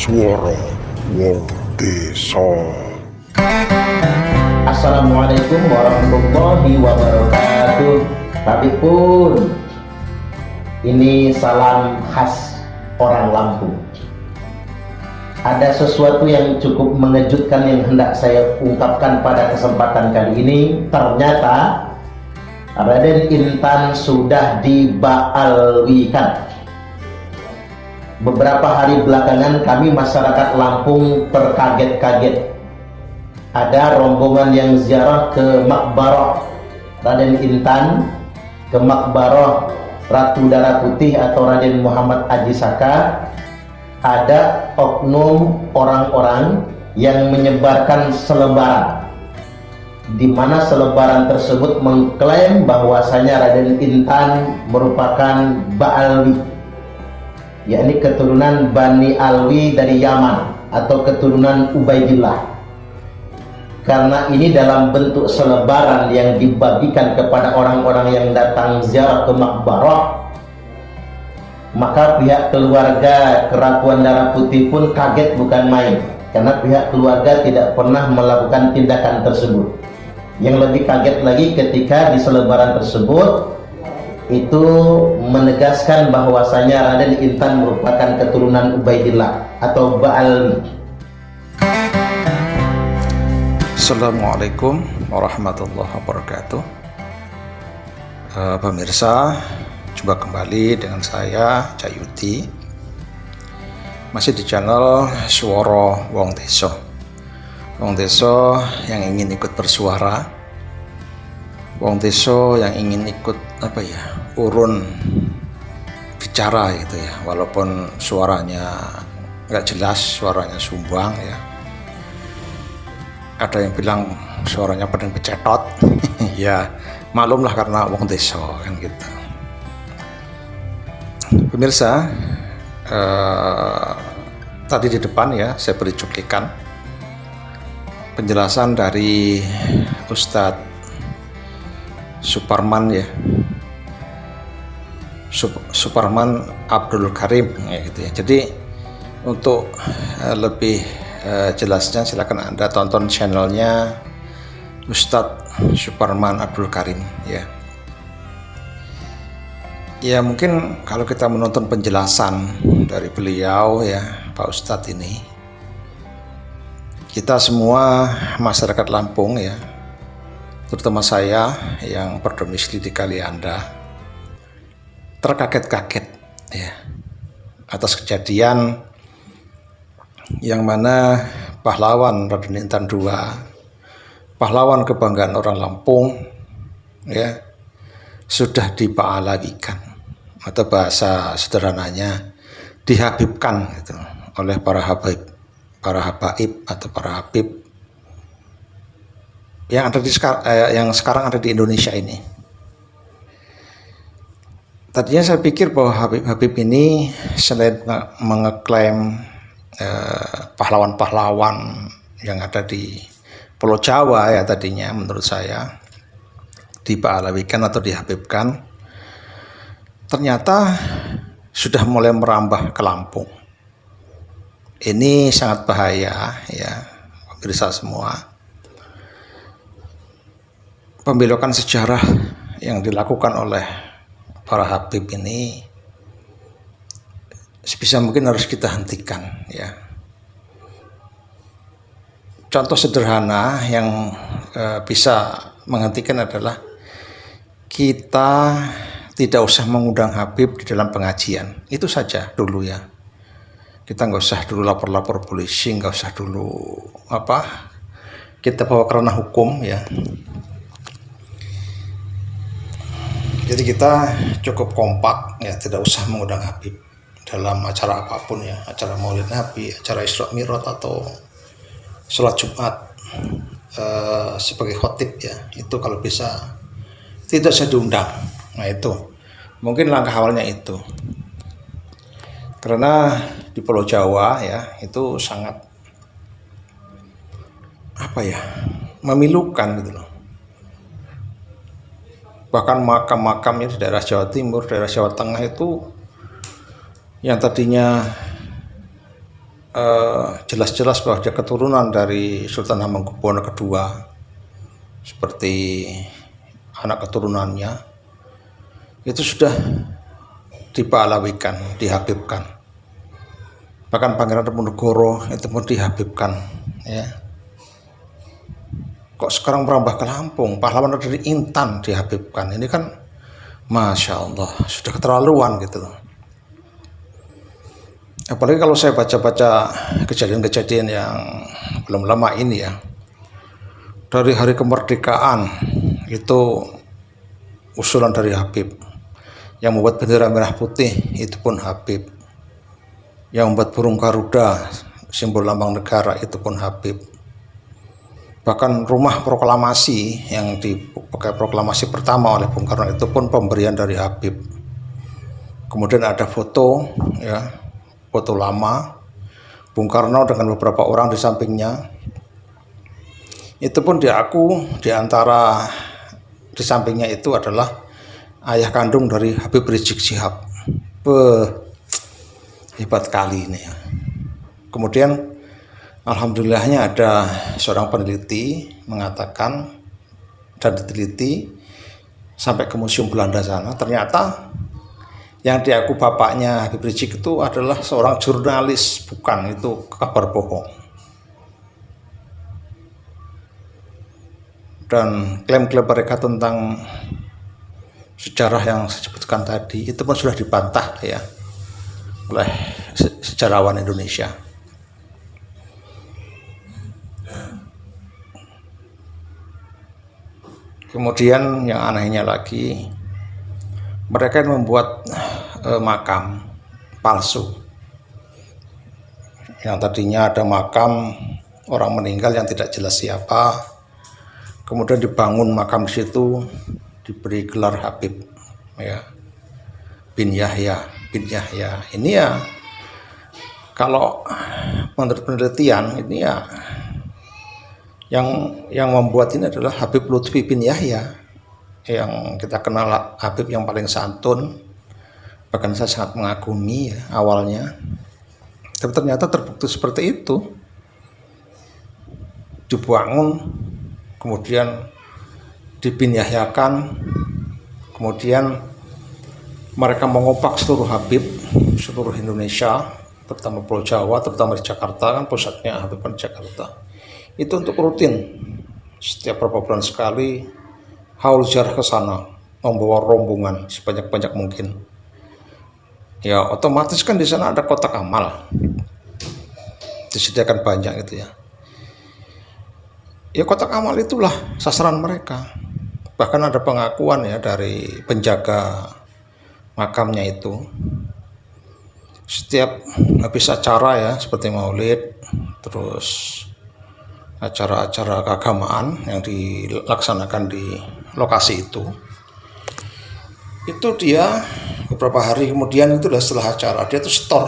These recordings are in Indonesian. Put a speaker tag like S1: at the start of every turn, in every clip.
S1: Suara Wong Desa.
S2: Assalamualaikum warahmatullahi wabarakatuh. Tapi pun ini salam khas orang Lampung. Ada sesuatu yang cukup mengejutkan yang hendak saya ungkapkan pada kesempatan kali ini. Ternyata Raden Intan sudah dibaalwikan. Beberapa hari belakangan kami masyarakat Lampung terkaget-kaget. Ada rombongan yang ziarah ke Makbarah Raden Intan, ke Makbarah Ratu Darah Putih atau Raden Muhammad Aji Saka. Ada oknum orang-orang yang menyebarkan selebaran, di mana selebaran tersebut mengklaim bahwasanya Raden Intan merupakan Ba'alwi, yakni keturunan Bani Alwi dari Yaman atau keturunan Ubaidillah. Karena ini dalam bentuk selebaran yang dibagikan kepada orang-orang yang datang ziarah ke Makbarah, maka pihak keluarga Kerapuan Darah Putih pun kaget bukan main, karena pihak keluarga tidak pernah melakukan tindakan tersebut. Yang lebih kaget lagi ketika di selebaran tersebut itu menegaskan bahwasanya Raden Intan merupakan keturunan Ubaidillah atau Ba'alwi.
S3: Assalamualaikum warahmatullahi wabarakatuh. Pemirsa, jumpa kembali dengan saya Cayuti, masih di channel Suara Wong Desa. Wong Desa yang ingin ikut bersuara, Wong Desa yang ingin ikut urun bicara gitu ya, walaupun suaranya nggak jelas, suaranya sumbang ya. Ada yang bilang suaranya pedang becetot. Ya maklumlah karena Wong Desa kan gitu. Pemirsa, tadi di depan ya saya beri cuplikan penjelasan dari Ustadz Suparman ya, Suparman Abdul Karim ya gitu ya. Jadi untuk lebih jelasnya silakan Anda tonton channelnya Ustadz Suparman Abdul Karim ya. Ya mungkin kalau kita menonton penjelasan dari beliau ya, Pak Ustadz ini, kita semua masyarakat Lampung ya, terutama saya yang berdomisili di Kalianda, terkaget-kaget ya atas kejadian yang mana pahlawan Raden Intan II, pahlawan kebanggaan orang Lampung ya, sudah diba'alawikan, atau bahasa sederhananya dihabibkan gitu, oleh para habaib atau para habib yang ada yang sekarang ada di Indonesia ini. Tadinya saya pikir bahwa habib ini selain mengeklaim pahlawan-pahlawan yang ada di Pulau Jawa ya, tadinya menurut saya diba'alawikan atau dihabibkan, ternyata sudah mulai merambah ke Lampung. Ini sangat bahaya ya pemirsa semua. Pembelokan sejarah yang dilakukan oleh para habib ini sebisa mungkin harus kita hentikan ya. Contoh sederhana yang bisa menghentikan adalah kita tidak usah mengundang habib di dalam pengajian. Itu saja dulu ya. Kita nggak usah dulu lapor-lapor polisi, nggak usah dulu kita bawa ke ranah hukum ya. Jadi kita cukup kompak ya, tidak usah mengundang habib dalam acara apapun ya, acara Maulid Nabi, acara Isra Mi'raj atau sholat Jumat sebagai khotib ya, itu kalau bisa tidak usah diundang. Nah itu mungkin langkah awalnya itu, karena di Pulau Jawa ya itu sangat memilukan gitu loh. Bahkan makam-makamnya di daerah Jawa Timur, daerah Jawa Tengah itu yang tadinya jelas-jelas bahwa dia keturunan dari Sultan Hamengkubuwono II, seperti anak keturunannya, itu sudah dipalawikan, dihabibkan. Bahkan Pangeran Diponegoro itu pun dihabibkan, ya. Kok sekarang merambah ke Lampung, pahlawan dari Intan dihabibkan? Ini kan Masya Allah, sudah keterlaluan gitu loh. Apalagi kalau saya baca-baca kejadian-kejadian yang belum lama ini ya, dari hari kemerdekaan itu usulan dari Habib, yang membuat bendera merah putih itu pun Habib, yang membuat burung Garuda simbol lambang negara itu pun Habib. Bahkan rumah proklamasi yang dipakai proklamasi pertama oleh Bung Karno itu pun pemberian dari Habib. Kemudian ada foto, ya, foto lama Bung Karno dengan beberapa orang di sampingnya. Itu pun diaku di antara di sampingnya itu adalah ayah kandung dari Habib Rizik Syihab. Hebat kali ini ya. Kemudian alhamdulillahnya ada seorang peneliti mengatakan dan diteliti sampai ke Museum Belanda sana, ternyata yang diaku bapaknya Habib Rizik itu adalah seorang jurnalis, bukan, itu kabar bohong. Dan klaim-klaim mereka tentang sejarah yang saya sebutkan tadi itu pun sudah dibantah ya oleh sejarawan Indonesia. Kemudian yang anehnya lagi, mereka membuat makam palsu. Yang tadinya ada makam orang meninggal yang tidak jelas siapa, kemudian dibangun makam di situ, diberi gelar Habib, ya, bin Yahya, bin Yahya. Ini ya, kalau menurut penelitian ini ya, yang membuat ini adalah Habib Lutfi bin Yahya, yang kita kenal Habib yang paling santun, bahkan saya sangat mengagumi ya awalnya. Tapi ternyata terbukti seperti itu, dibangun, kemudian dibin-yahyakan, kemudian mereka mengopak seluruh Habib, seluruh Indonesia, terutama Pulau Jawa, terutama di Jakarta, kan pusatnya Habib di Jakarta. Itu untuk rutin setiap beberapa bulan sekali haul ziarah ke sana, membawa rombongan sebanyak-banyak mungkin. Ya otomatis kan di sana ada kotak amal, disediakan banyak gitu ya. Ya kotak amal itulah sasaran mereka. Bahkan ada pengakuan ya dari penjaga makamnya itu, setiap habis acara ya seperti maulid, terus acara-acara keagamaan yang dilaksanakan di lokasi itu dia beberapa hari kemudian itu setelah acara dia tuh setor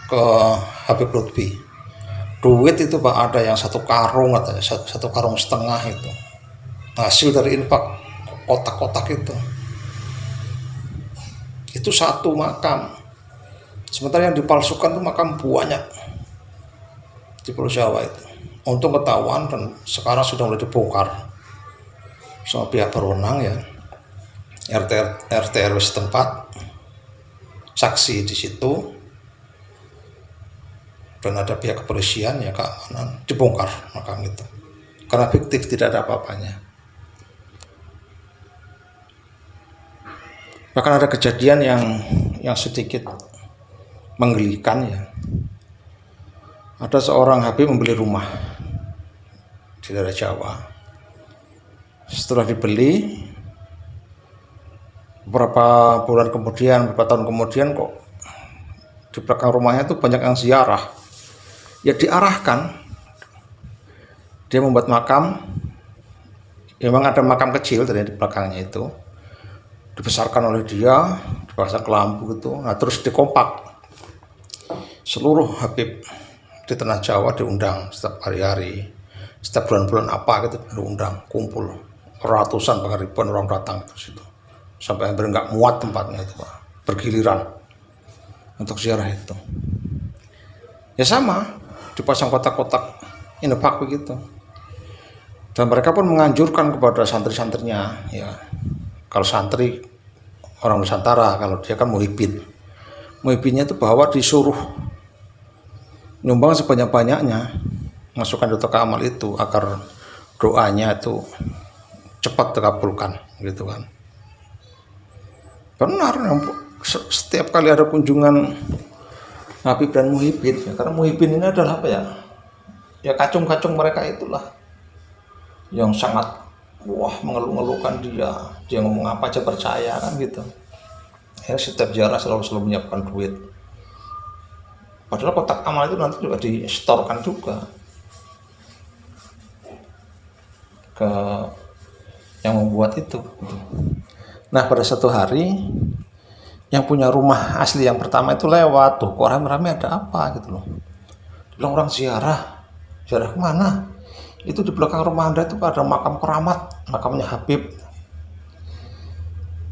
S3: ke Habib Lutfi duit itu Pak, ada yang 1 karung atau 1 karung setengah itu hasil dari infak kotak-kotak itu satu makam, sementara yang dipalsukan itu makam banyak di Pulau Jawa itu. Untung ketahuan dan sekarang sudah mulai dibongkar sama pihak berwenang ya, RT RW setempat, saksi di situ, dan ada pihak kepolisian ya keamanan, dibongkar makam itu karena fiktif, tidak ada apa-apanya. Bahkan ada kejadian yang sedikit menggelikan ya. Ada seorang Habib membeli rumah di daerah Jawa. Setelah dibeli, beberapa bulan kemudian, beberapa tahun kemudian kok di belakang rumahnya itu banyak yang ziarah. Ya diarahkan, dia membuat makam. Memang ada makam kecil tadi di belakangnya itu, dibesarkan oleh dia, dipasang kelambu gitu. Nah terus dikompak, seluruh Habib di tanah Jawa diundang setiap hari-hari, setiap bulan-bulan apa gitu diundang, kumpul ratusan bahkan ribuan orang datang ke situ, sampai hampir nggak muat tempatnya itu Pak, bergiliran untuk ziarah itu. Ya sama dipasang kotak-kotak infak begitu. Dan mereka pun menganjurkan kepada santri-santrinya, ya, kalau santri orang Nusantara, kalau dia kan muhibin, muhibinnya itu bahwa disuruh nyumbang sebanyak-banyaknya, masukkan di kotak amal itu agar doanya itu cepat terkabulkan, gitu kan. Benar, setiap kali ada kunjungan Habib dan Muhibin, ya, karena Muhibin ini adalah apa ya? Ya kacung-kacung mereka itulah yang sangat mengeluh-ngeluhkan dia ngomong apa aja percaya kan gitu. Ya, setiap ziarah selalu menyiapkan duit. Padahal kotak amal itu nanti juga disetorkan juga ke yang membuat itu. Nah, pada satu hari yang punya rumah asli yang pertama itu lewat, tuh kok rame-rame ada apa gitu loh. Bilang orang ziarah kemana? Itu di belakang rumah Anda itu ada makam keramat, makamnya Habib.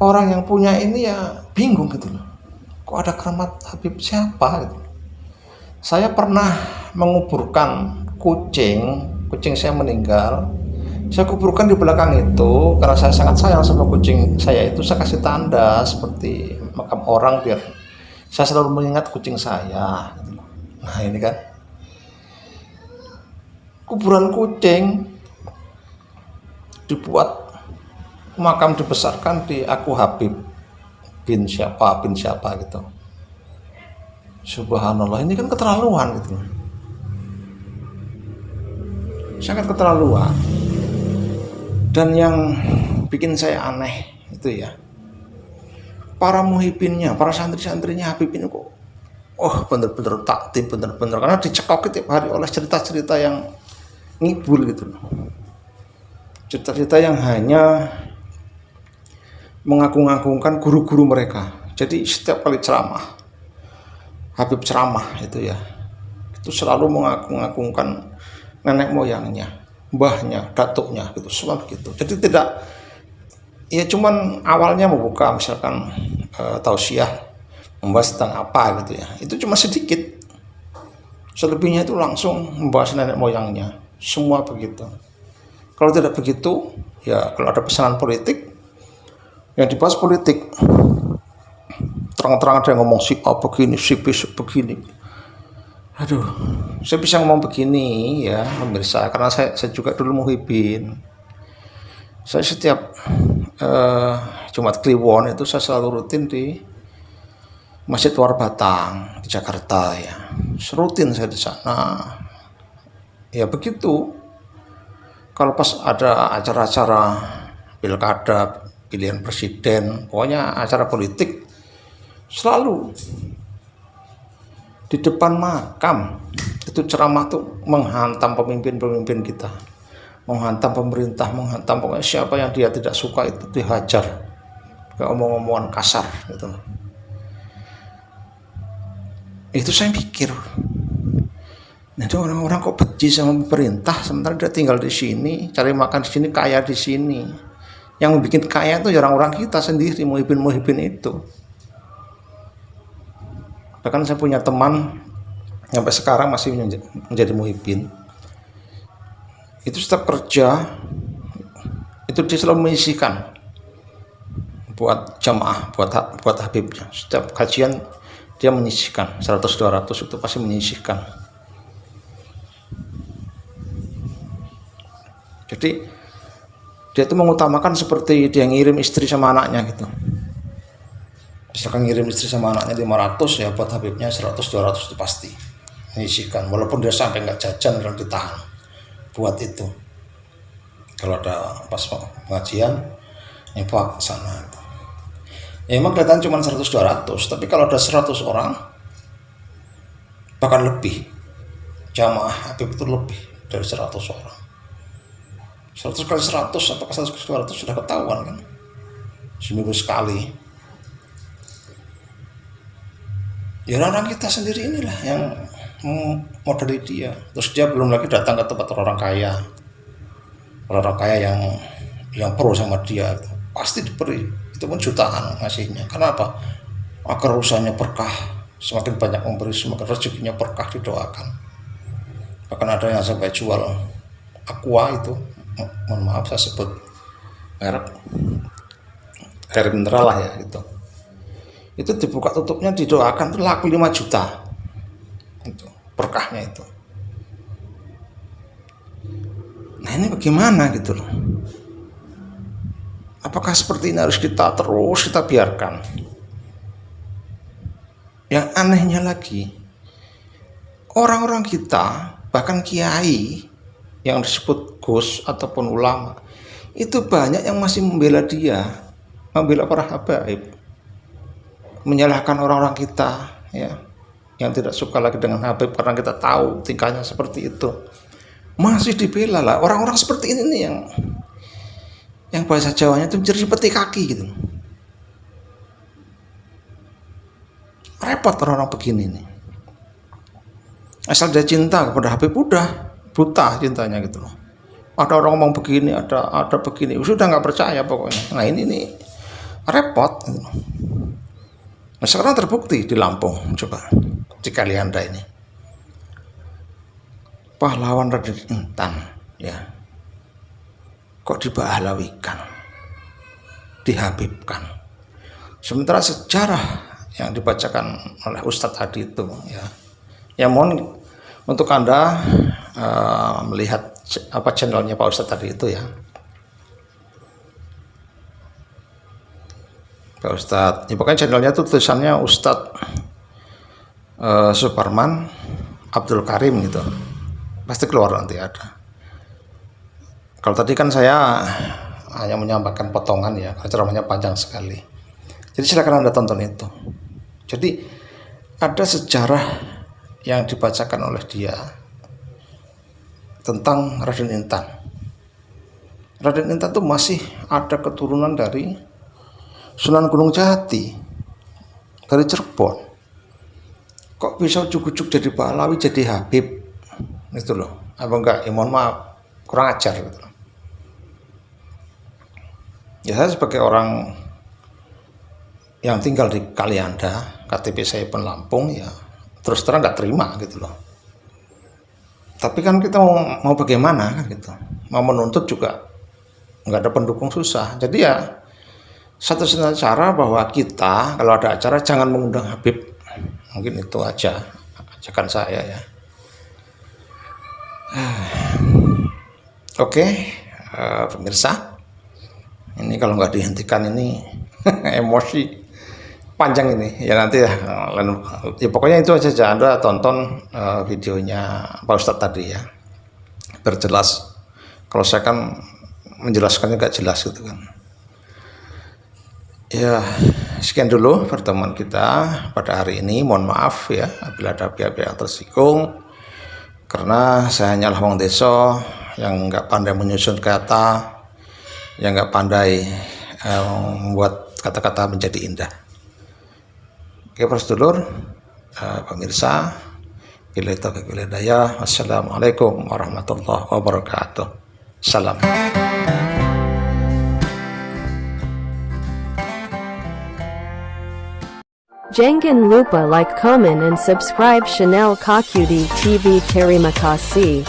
S3: Orang yang punya ini ya bingung gitu loh. Kok ada keramat Habib siapa gitu. Saya pernah menguburkan kucing saya meninggal. Saya kuburkan di belakang itu karena saya sangat sayang sama kucing saya itu. Saya kasih tanda seperti makam orang biar saya selalu mengingat kucing saya. Nah ini kan kuburan kucing dibuat makam dibesarkan di aku Habib bin siapa gitu. Subhanallah, ini kan keterlaluan gitu. Sangat keterlaluan. Dan yang bikin saya aneh itu ya, para muhibinnya, para santri-santrinya Habib ini kok bener-bener taktim, bener-bener, karena dicekok tiap hari oleh cerita-cerita yang ngibul gitu loh. Cerita-cerita yang hanya mengagung-agungkan guru-guru mereka. Jadi setiap kali ceramah, Habib ceramah itu ya, itu selalu mengagung-agungkan nenek moyangnya, mbahnya, datuknya gitu, semua begitu. Jadi tidak, ya cuman awalnya membuka misalkan tausiah membahas tentang apa gitu ya, itu cuma sedikit. Selebihnya itu langsung membahas nenek moyangnya, semua begitu. Kalau tidak begitu, ya kalau ada pesanan politik, yang dibahas politik, terang-terang ada yang ngomong si A begini, si B begini. Aduh, saya bisa ngomong begini ya pemirsa, karena saya juga dulu muhibin. Saya setiap Jumat Kliwon itu saya selalu rutin di Masjid Warbatang di Jakarta ya. Rutin saya di sana. Ya begitu. Kalau pas ada acara-acara pilkada, pilihan presiden, pokoknya acara politik, selalu di depan makam itu ceramah tuh menghantam pemimpin-pemimpin kita, menghantam pemerintah, menghantam pokoknya siapa yang dia tidak suka itu dihajar, kayak omong-omongan kasar gitu. Itu saya pikir, nah orang-orang kok benci sama pemerintah sementara dia tinggal di sini, cari makan di sini, kaya di sini. Yang membuat kaya itu orang-orang kita sendiri, muhibin-muhibin itu. Bahkan saya punya teman sampai sekarang masih menjadi muhibin. Itu setiap kerja itu dia selalu menyisihkan buat jamaah, buat Habibnya. Setiap kajian dia menyisihkan 100-200 itu pasti menyisihkan. Jadi dia itu mengutamakan seperti dia ngirim istri sama anaknya gitu. Misalkan ngirim istri sama anaknya 500 ya buat Habibnya 100-200 itu pasti menyisihkan, walaupun dia sampai nggak jajan dan ditahan buat itu. Kalau ada pas pengajian infak sana gitu. Ya emang kelihatan cuma 100-200, tapi kalau ada 100 orang bahkan lebih, jamaah Habib itu lebih dari 100 orang. 100 kali 100 apakah 100 kali 200 sudah ketahuan kan, seminggu sekali. Ya orang kita sendiri inilah yang modali dia. Terus dia belum lagi datang ke tempat orang kaya yang pro sama dia, pasti diberi, itu pun jutaan ngasihnya. Kenapa? Agar usahanya berkah, semakin banyak memberi semakin rezekinya berkah, didoakan. Bahkan ada yang sampai jual aqua itu, mohon maaf saya sebut merek, air mineral lah ya gitu. Itu dibuka tutupnya didoakan tuh laku 5 juta. Itu berkahnya itu. Nah ini bagaimana gitu loh. Apakah seperti ini harus kita biarkan? Yang anehnya lagi, orang-orang kita, bahkan kiai yang disebut Gus ataupun ulama, itu banyak yang masih membela dia, membela para habaib, menyalahkan orang-orang kita ya, yang tidak suka lagi dengan Habib karena kita tahu tingkahnya seperti itu. Masih dibela lah. Orang-orang seperti ini nih yang bahasa Jawanya itu menjadi peti kaki gitu. Repot orang-orang begini nih. Asal dia cinta kepada Habib udah buta cintanya gitu loh. Ada orang ngomong begini, ada begini, sudah nggak percaya pokoknya. Nah ini nih repot gitu loh. Nah sekarang terbukti di Lampung, coba di Kalianda ini, pahlawan Raden Intan ya, kok dibahlawikan, dihabibkan. Sementara sejarah yang dibacakan oleh Ustadz tadi itu ya mohon untuk Anda melihat apa channelnya Pak Ustadz tadi itu ya. Pak Ustadz, ya pokoknya channelnya itu tulisannya Ustadz Suparman Abdul Karim gitu, pasti keluar nanti ada. Kalau tadi kan saya hanya menyampaikan potongan ya, ceramahnya panjang sekali. Jadi silakan Anda tonton itu. Jadi ada sejarah yang dibacakan oleh dia tentang Raden Intan. Raden Intan itu masih ada keturunan dari Sunan Gunung Jati, dari Cirebon. Kok bisa ujuk-ujuk jadi pahlawi, jadi Habib? Itu loh. Apa enggak? Ya mohon maaf, kurang ajar gitu. Ya saya sebagai orang yang tinggal di Kalianda, KTP saya pun Lampung ya, terus terang nggak terima gitu loh. Tapi kan kita mau bagaimana kan gitu. Mau menuntut juga nggak ada pendukung, susah. Jadi ya satu-satunya cara bahwa kita kalau ada acara jangan mengundang Habib, mungkin itu aja ajakan saya ya. Oke, pemirsa, ini kalau nggak dihentikan ini emosi panjang ini ya, nanti ya pokoknya itu aja. Anda tonton videonya Pak Ustadz tadi ya, berjelas. Kalau saya kan menjelaskannya nggak jelas gitu kan. Ya, sekian dulu pertemuan kita pada hari ini. Mohon maaf ya apabila ada pihak-pihak tersinggung, karena saya hanyalah wong desa yang nggak pandai menyusun kata, yang nggak pandai membuat kata-kata menjadi indah. Oke, para sedulur, pemirsa, billahi taufiq wal hidayah. Wassalamualaikum warahmatullahi wabarakatuh. Salam.
S4: Jangan lupa like, comment and subscribe channel Kakudi TV. Terima kasih.